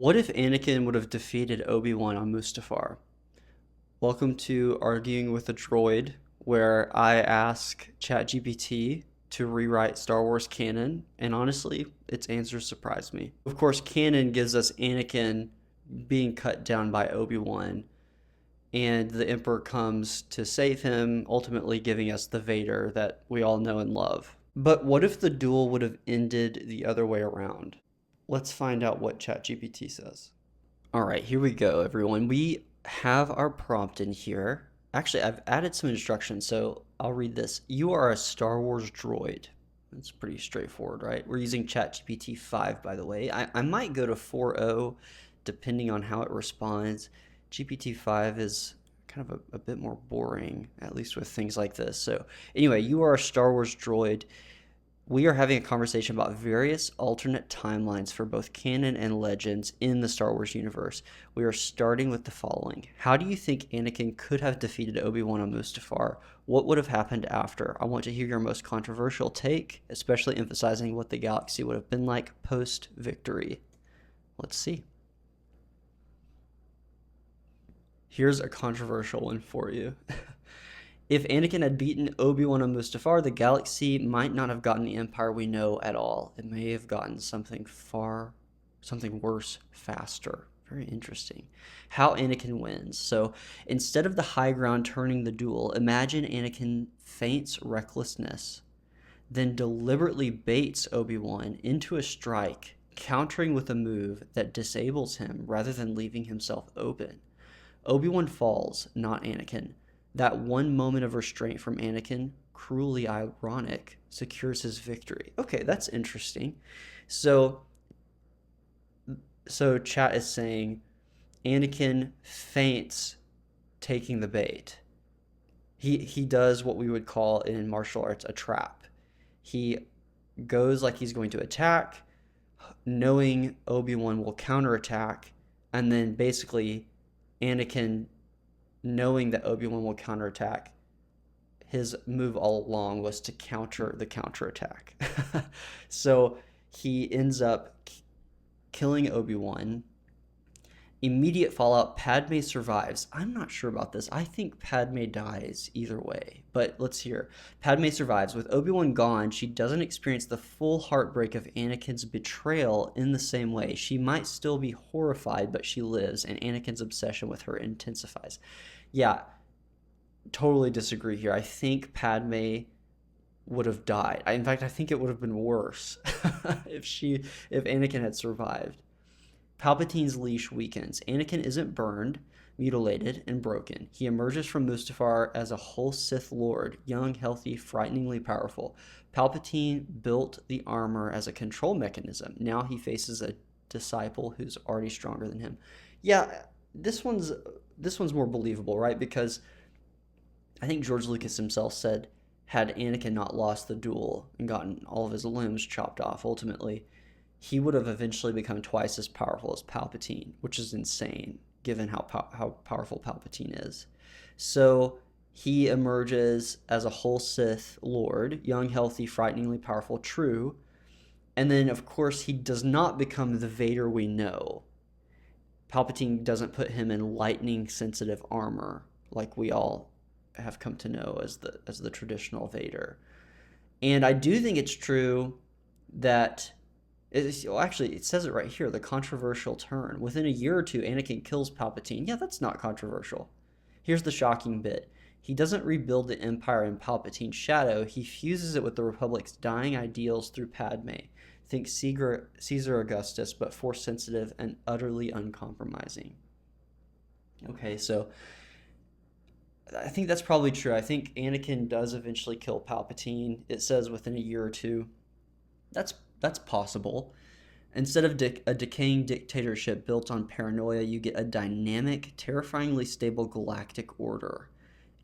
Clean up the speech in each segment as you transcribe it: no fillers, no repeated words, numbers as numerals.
What if Anakin would have defeated Obi-Wan on Mustafar? Welcome to Arguing with a Droid, where I ask ChatGPT to rewrite Star Wars canon, and honestly, its answers surprised me. Of course, canon gives us Anakin being cut down by Obi-Wan, and the Emperor comes to save him, ultimately giving us the Vader that we all know and love. But what if the duel would have ended the other way around? Let's find out what ChatGPT says. All right, here we go, everyone. We have our prompt in here. Actually, I've added some instructions, so I'll read this. You are a Star Wars droid. That's pretty straightforward, right? We're using ChatGPT 5, by the way. I might go to 4.0 depending on how it responds. GPT 5 is kind of a bit more boring, at least with things like this. So, anyway, you are a Star Wars droid. We are having a conversation about various alternate timelines for both canon and legends in the Star Wars universe. We are starting with the following. How do you think Anakin could have defeated Obi-Wan on Mustafar? What would have happened after? I want to hear your most controversial take, especially emphasizing what the galaxy would have been like post-victory. Let's see. Here's a controversial one for you. If Anakin had beaten Obi-Wan on Mustafar, the galaxy might not have gotten the Empire we know at all. It may have gotten something worse, faster. Very interesting. How Anakin wins. So instead of the high ground turning the duel, imagine Anakin feints recklessness, then deliberately baits Obi-Wan into a strike, countering with a move that disables him rather than leaving himself open. Obi-Wan falls, not Anakin. That one moment of restraint from Anakin, cruelly ironic, secures his victory. Okay, that's interesting. So chat is saying Anakin feints taking the bait. He does what we would call in martial arts a trap. He goes like he's going to attack, knowing Obi-Wan will counterattack, and then basically Anakin, knowing that Obi-Wan will counterattack, his move all along was to counter the counterattack. So he ends up killing Obi-Wan. Immediate fallout, Padme survives. I'm not sure about this. I think Padme dies either way, but let's hear. Padme survives. With Obi-Wan gone, she doesn't experience the full heartbreak of Anakin's betrayal in the same way. She might still be horrified, but she lives, and Anakin's obsession with her intensifies. Yeah, totally disagree here. I think Padme would have died. In fact, I think it would have been worse if Anakin had survived. Palpatine's leash weakens. Anakin isn't burned, mutilated, and broken. He emerges from Mustafar as a whole Sith Lord, young, healthy, frighteningly powerful. Palpatine built the armor as a control mechanism. Now he faces a disciple who's already stronger than him. Yeah, this one's more believable, right? Because I think George Lucas himself said, had Anakin not lost the duel and gotten all of his limbs chopped off, ultimately, he would have eventually become twice as powerful as Palpatine, which is insane given how powerful Palpatine is. So he emerges as a whole Sith Lord, young, healthy, frighteningly powerful, true. And then, of course, he does not become the Vader we know. Palpatine doesn't put him in lightning-sensitive armor like we all have come to know as the traditional Vader. And I do think it's true that actually, it says it right here, the controversial turn. Within a year or two, Anakin kills Palpatine. Yeah, that's not controversial. Here's the shocking bit. He doesn't rebuild the Empire in Palpatine's shadow. He fuses it with the Republic's dying ideals through Padme. Think Caesar Augustus, but Force-sensitive and utterly uncompromising. Okay, so I think that's probably true. I think Anakin does eventually kill Palpatine. It says within a year or two. That's possible. Instead of a decaying dictatorship built on paranoia, you get a dynamic, terrifyingly stable galactic order.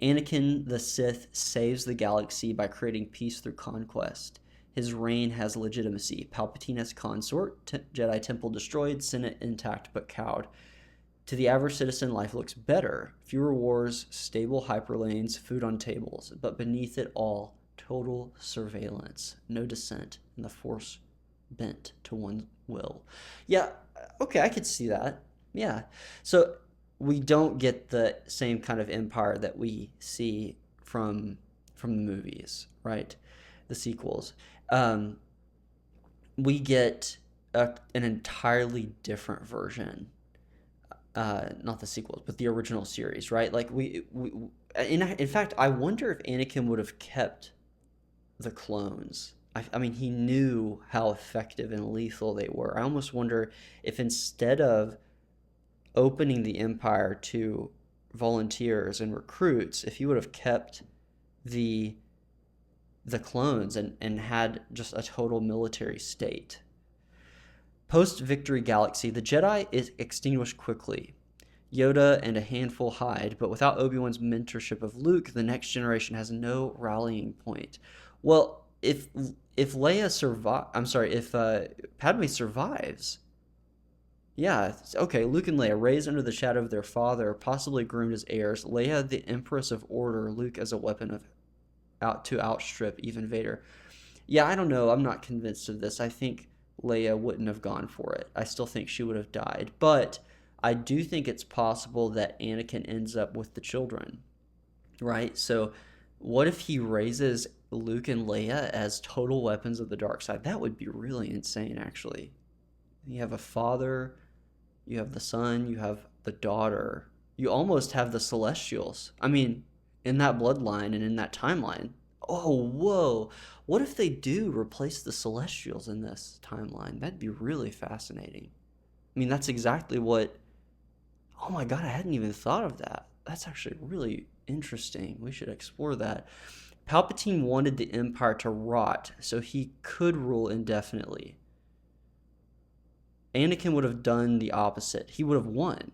Anakin the Sith saves the galaxy by creating peace through conquest. His reign has legitimacy. Palpatine as consort, Jedi Temple destroyed, Senate intact but cowed. To the average citizen, life looks better. Fewer wars, stable hyperlanes, food on tables. But beneath it all, total surveillance, no dissent, and the Force bent to one's will. Yeah, Okay, I could see that. Yeah. So we don't get the same kind of empire that we see from the movies, right? The sequels. Um, we get an entirely different version. Not the sequels, but the original series, right? Like in fact, I wonder if Anakin would have kept the clones. I mean, he knew how effective and lethal they were. I almost wonder if instead of opening the empire to volunteers and recruits, if he would have kept the clones and had just a total military state. Post Victory Galaxy, the Jedi is extinguished quickly. Yoda and a handful hide, but without Obi-Wan's mentorship of Luke, the next generation has no rallying point. Well, if Leia survive, I'm sorry, if Padme survives, yeah, okay. Luke and Leia, raised under the shadow of their father, possibly groomed as heirs. Leia, the Empress of Order. Luke as a weapon of outstrip even Vader. Yeah, I don't know. I'm not convinced of this. I think Leia wouldn't have gone for it. I still think she would have died. But I do think it's possible that Anakin ends up with the children, right? So what if he raises Luke and Leia as total weapons of the dark side? That would be really insane, actually. You have a father, you have the son, you have the daughter. You almost have the Celestials. I mean, in that bloodline and in that timeline. Oh, whoa. What if they do replace the Celestials in this timeline? That'd be really fascinating. I mean, that's exactly what. Oh my god, I hadn't even thought of that. That's actually really interesting. We should explore that. Palpatine wanted the Empire to rot so he could rule indefinitely. Anakin would have done the opposite. He would have won.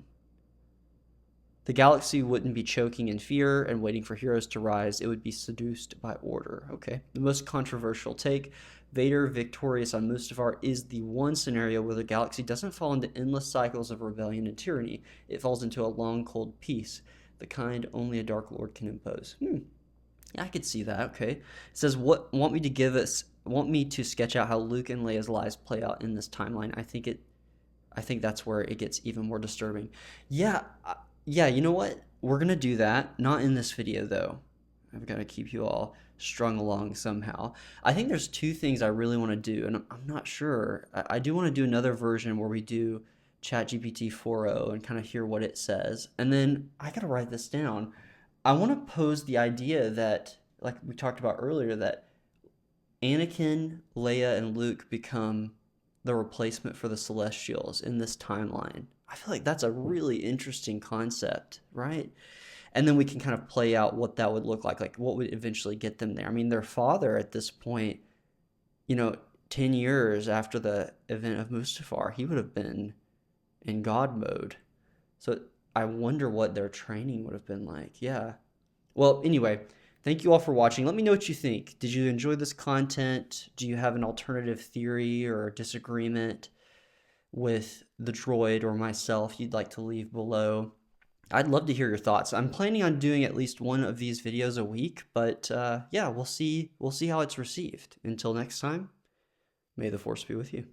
The galaxy wouldn't be choking in fear and waiting for heroes to rise. It would be seduced by order. Okay. The most controversial take, Vader victorious on Mustafar, is the one scenario where the galaxy doesn't fall into endless cycles of rebellion and tyranny. It falls into a long, cold peace, the kind only a Dark Lord can impose. Yeah, I could see that. Okay. It says, "What want me to sketch out how Luke and Leia's lives play out in this timeline?" I think that's where it gets even more disturbing. Yeah, yeah, you know what? We're gonna do that. Not in this video though. I've got to keep you all strung along somehow. I think there's two things I really want to do, and I'm not sure. I do want to do another version where we do ChatGPT 4.0 and kind of hear what it says. And then I gotta write this down. I want to pose the idea that, like we talked about earlier, that Anakin, Leia, and Luke become the replacement for the Celestials in this timeline. I feel like that's a really interesting concept, right? And then we can kind of play out what that would look like what would eventually get them there. I mean, their father at this point, you know, 10 years after the event of Mustafar, he would have been in God mode. So I wonder what their training would have been like. Yeah. Well, anyway, thank you all for watching. Let me know what you think. Did you enjoy this content? Do you have an alternative theory or disagreement with the droid or myself you'd like to leave below? I'd love to hear your thoughts. I'm planning on doing at least one of these videos a week, but yeah, we'll see how it's received. Until next time, may the force be with you.